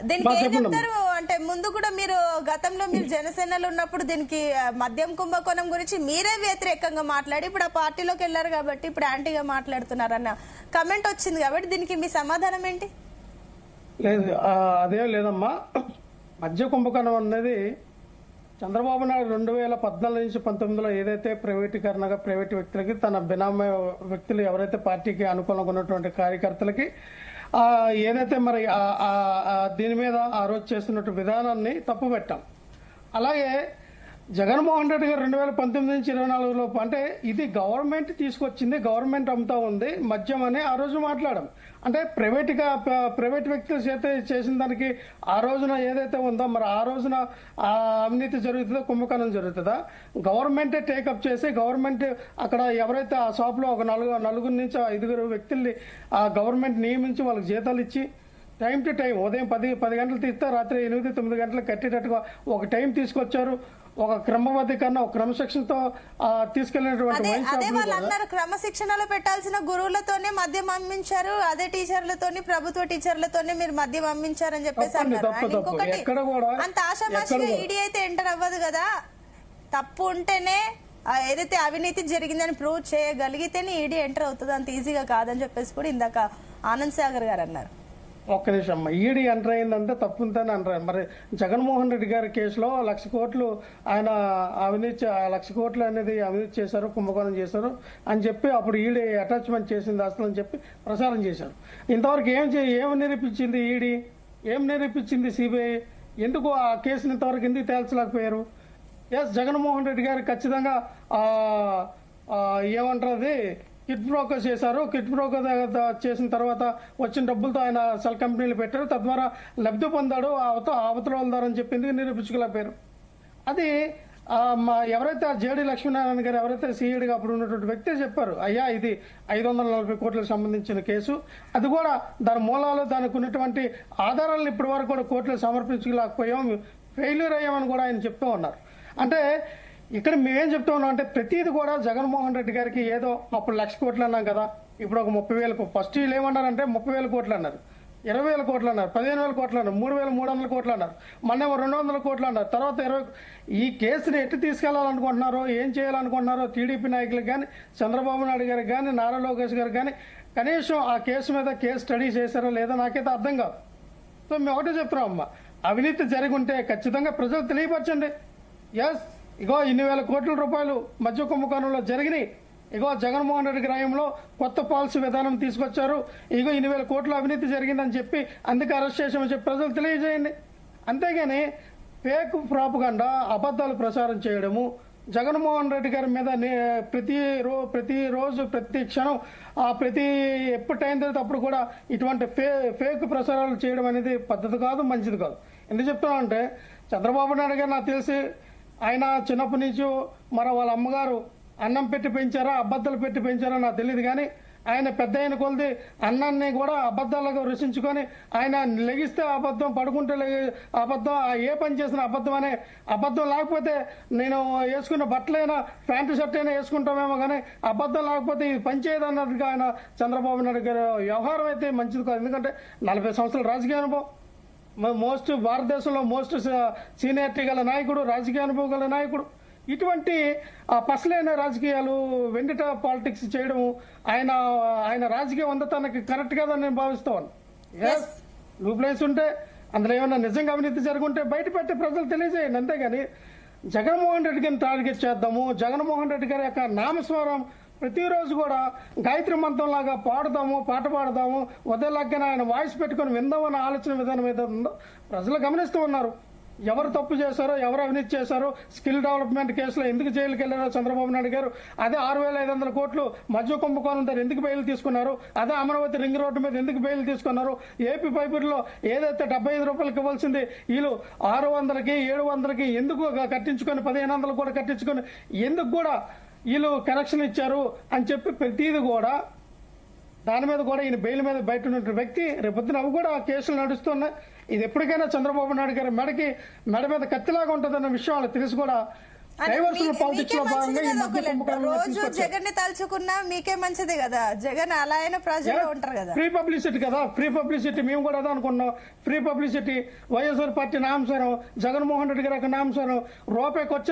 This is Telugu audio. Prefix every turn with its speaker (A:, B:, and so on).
A: దీనికి ఏం చెప్తారు అంటే ముందు కూడా మీరు గతంలో మీరు జనసేనలో ఉన్నప్పుడు దీనికి మద్యం కుంభకోణం గురించి మీరే వ్యతిరేకంగా మాట్లాడి ఇప్పుడు ఆ పార్టీలోకి వెళ్లారు కాబట్టి ఇప్పుడు యాంటీగా మాట్లాడుతున్నారన్న కమెంట్ వచ్చింది కాబట్టి దీనికి మీ సమాధానం ఏంటి?
B: లేదు అదే లేదమ్మా, మద్య కుంభకోణం అనేది చంద్రబాబు నాయుడు 2014 నుంచి 19లో ఏదైతే ప్రైవేటీకరణగా ప్రైవేట్ వ్యక్తులకి తన బినామీ వ్యక్తులు ఎవరైతే పార్టీకి అనుకూలంగా ఉన్నటువంటి కార్యకర్తలకి ఏదైతే మరి దీని మీద ఆ రోజు చేస్తున్నట్టు విధానాన్ని తప్పుపెట్టాం. అలాగే జగన్మోహన్ రెడ్డి గారు 2019 నుంచి 24 లోపు అంటే ఇది గవర్నమెంట్ తీసుకొచ్చింది, గవర్నమెంట్ అమ్ముతా ఉంది మద్యం అని ఆ రోజు మాట్లాడాం. అంటే ప్రైవేట్ వ్యక్తుల చేత చేసిన దానికి ఆ రోజున ఏదైతే ఉందో మరి ఆ రోజున అవినీతి జరుగుతుందో కుంభకోణం జరుగుతుందా? గవర్నమెంటే టేకప్ చేసి గవర్నమెంట్ అక్కడ ఎవరైతే ఆ షాప్ లో ఒక నలుగురు నుంచి 5 వ్యక్తుల్ని ఆ గవర్నమెంట్ నియమించి వాళ్ళకి జీతాలు ఇచ్చి టైం టు టైం ఉదయం 10 గంటలు తీస్తే రాత్రి 8-9 గంటలకు కట్టేటట్టుగా ఒక టైం తీసుకొచ్చారు. ఒక క్రమబద్ధీకరణ ఒక క్రమశిక్షణతో తీసుకెళ్లినటువంటి
A: క్రమశిక్షణలో పెట్టాల్సిన గురువులతోనే మద్యం అమ్మించారు, అదే టీచర్లతోని ప్రభుత్వ టీచర్లతోనే మీరు మద్యం అమ్మించారని చెప్పేసి అన్నారు. అంత ఆశామాషిగా ఈడీ అయితే ఎంటర్ అవ్వదు కదా, తప్పు ఉంటేనే ఏదైతే అవినీతి జరిగిందని ప్రూవ్ చేయగలిగితేనే ఈడీ ఎంటర్ అవుతుంది, అంత ఈజీగా కాదని చెప్పేసి కూడా ఇందాక ఆనంద్ సాగర్ గారు అన్నారు.
B: ఒక్క నిమిషం అమ్మా, ఈడీ ఎంటర్ అయిందంటే తప్పుందని అంటారు. మరి జగన్మోహన్ రెడ్డి గారి కేసులో 1,00,000 కోట్లు ఆయన అవినీతి 1,00,000 కోట్లు అనేది అవినీతి చేశారు, కుంభకోణం చేశారు అని చెప్పి అప్పుడు ఈడీ అటాచ్మెంట్ చేసింది అసలు అని చెప్పి ప్రచారం చేశారు. ఇంతవరకు ఏం నిరూపించింది ఈడీ, ఏం నిరూపించింది సిబిఐ? ఎందుకు ఆ కేసుని ఇంతవరకు ఎందుకు తేల్చలేకపోయారు? జగన్మోహన్ రెడ్డి గారు ఖచ్చితంగా ఏమంటారు కిట్ బ్రోకర్ చేశారు. కిట్ బ్రోకర్ చేసిన తర్వాత వచ్చిన డబ్బులతో ఆయన సెల్ కంపెనీలు పెట్టారు, తద్వారా లబ్ధి పొందాడు అవతల వాళ్ళని చెప్పి ఎందుకు నిరూపించుకోలేకపోయారు? అది ఎవరైతే జేడీ లక్ష్మీనారాయణ గారు ఎవరైతే సీఈడీగా అప్పుడు ఉన్నటువంటి వ్యక్తి చెప్పారు, అయ్యా ఇది 540 కోట్లకు సంబంధించిన కేసు, అది కూడా దాని మూలాలు దానికి ఉన్నటువంటి ఆధారాలను ఇప్పటి వరకు కూడా కోర్టులో సమర్పించలేకపోయాం, ఫెయిల్యూర్ అయ్యామని కూడా ఆయన చెప్తూ ఉన్నారు. అంటే ఇక్కడ మేమేం చెప్తా ఉన్నాం అంటే ప్రతిది కూడా జగన్మోహన్ రెడ్డి గారికి ఏదో అప్పుడు 1,00,000 కోట్లు అన్నాం కదా, ఇప్పుడు ఒక 30,000 ఫస్ట్ వీళ్ళు ఏమన్నారంటే 30,000 కోట్లు అన్నారు, 20,000 కోట్లు అన్నారు, 15,000 కోట్లు అన్నారు, 3,300 కోట్లు అన్నారు, మొన్నేమో 200 కోట్లు అన్నారు. తర్వాత ఈ కేసుని ఎట్టి తీసుకెళ్లాలనుకుంటున్నారో ఏం చేయాలనుకుంటున్నారో టీడీపీ నాయకులకు కానీ చంద్రబాబు నాయుడు గారికి కానీ నారా లోకేష్ గారికి కానీ కనీసం ఆ కేసు మీద కేసు స్టడీ చేశారో లేదో నాకైతే అర్థం కాదు. సో మేము ఒకటే చెప్తున్నాం అమ్మా, అవినీతి జరిగి ఉంటే ఖచ్చితంగా ప్రజలు తెలియపరచండి. ఎస్ ఇగో ఇన్ని వేల కోట్ల రూపాయలు మద్య కుంభకోణంలో జరిగినాయి, ఇగో జగన్మోహన్ రెడ్డి గ్రామంలో కొత్త పాలసీ విధానం తీసుకొచ్చారు, ఇగో 2,000 కోట్ల అవినీతి జరిగిందని చెప్పి అందుకే అరెస్ట్ చేసామని చెప్పి ప్రజలు తెలియజేయండి. అంతేగాని ఫేక్ ప్రాపగండా అబద్దాలు ప్రచారం చేయడము, జగన్మోహన్ రెడ్డి గారి మీద ప్రతిరోజు ప్రతి క్షణం ఎప్పుడు టైం తెలితే అప్పుడు కూడా ఇటువంటి ఫేక్ ప్రచారాలు చేయడం అనేది పద్ధతి కాదు, మంచిది కాదు. ఎందుకు చెప్తున్నానంటే చంద్రబాబు నాయుడు గారు నాకు తెలిసి ఆయన చిన్నప్పటి నుంచి వాళ్ళ అమ్మగారు అన్నం పెట్టి పెంచారా అబద్దాలు పెట్టి పెంచారా నాకు తెలియదు, కానీ ఆయన పెద్ద అయిన కొలది అన్నాన్ని కూడా అబద్దాలుగా రుచించుకొని ఆయన లెగిస్తే అబద్ధం, పడుకుంటే అబద్ధం, ఏ పని చేసినా అబద్ధం అనే అబద్ధం లేకపోతే నేను వేసుకున్న బట్టలైనా ప్యాంటు షర్ట్ అయినా వేసుకుంటామేమో, కానీ అబద్ధం లేకపోతే ఇది పనిచేయదు అన్నట్టుగా ఆయన చంద్రబాబు నాయుడు గారి వ్యవహారం అయితే మంచిది కాదు. ఎందుకంటే 40 సంవత్సరాల రాజకీయ అనుభవం, భారతదేశంలో మోస్ట్ సీనియారిటీ గల నాయకుడు, రాజకీయ అనుభవం గల నాయకుడు. ఇటువంటి పసలైన రాజకీయాలు వెండిట పాలిటిక్స్ చేయడము ఆయన రాజకీయ వందతానికి కరెక్ట్ కాదని నేను భావిస్తాను. లూప్లైన్స్ ఉంటే అందులో ఏమైనా నిజంగా అవినీతి జరుగుంటే బయట పెట్టి ప్రజలు తెలియజేయండి. అంతేగాని జగన్మోహన్ రెడ్డి గారిని టార్గెట్ చేద్దాము, జగన్మోహన్ రెడ్డి గారి యొక్క నామస్వరం ప్రతిరోజు కూడా గాయత్రి మంత్రం లాగా పాడుదాము, పాట పాడదాము, ఉదయలాగానే ఆయన వాయిస్ పెట్టుకుని విందామన్న ఆలోచన విధానం ఏదో ఉందో ప్రజలు గమనిస్తూ ఉన్నారు. ఎవరు తప్పు చేశారో, ఎవరు అవినీతి చేశారో, స్కిల్ డెవలప్మెంట్ కేసులో ఎందుకు జైలుకి వెళ్లారో చంద్రబాబు నాయుడు గారు, అదే 6,500 కోట్లు మద్య కుంభకోణం దగ్గర ఎందుకు బెయిల్ తీసుకున్నారు, అదే అమరావతి రింగ్ రోడ్డు మీద ఎందుకు బెయిల్ తీసుకున్నారు, ఏపీ పైపుల్లో ఏదైతే 75 రూపాయలకి ఇవ్వాల్సింది వీళ్ళు 600కి 700కి ఎందుకు కట్టించుకొని 1,500 కూడా కట్టించుకొని ఎందుకు కూడా వీళ్ళు కనెక్షన్ ఇచ్చారు అని చెప్పి ప్రతిది కూడా దాని మీద కూడా ఈయన బెయిల్ మీద బయట ఉన్న వ్యక్తి రేపొద్దున అవి కూడా కేసులు నడుస్తున్నాయి. ఇది ఎప్పటికైనా చంద్రబాబు నాయుడు గారి మెడ మీద కత్తిలాగా ఉంటుందన్న విషయం వాళ్ళకి తెలిసి కూడా డైవర్షన్ పాలిటిక్స్ లో భాగంగా ఈ మధ్య
A: రోజు
B: కుంభకోణం
A: జగన్ ని తలుచుకున్నా మీకే మంచిది కదా, జగన్ అలా అయినా ప్రజల్లో ఉంటారు కదా.
B: ఫ్రీ పబ్లిసిటీ కదా, ఫ్రీ పబ్లిసిటీ. మేము కూడా అదే అనుకున్నాం, ఫ్రీ పబ్లిసిటీ. వైఎస్ఆర్ పార్టీ నామసారం, జగన్మోహన్ రెడ్డి గారి నామసారం, రూపాయికి వచ్చి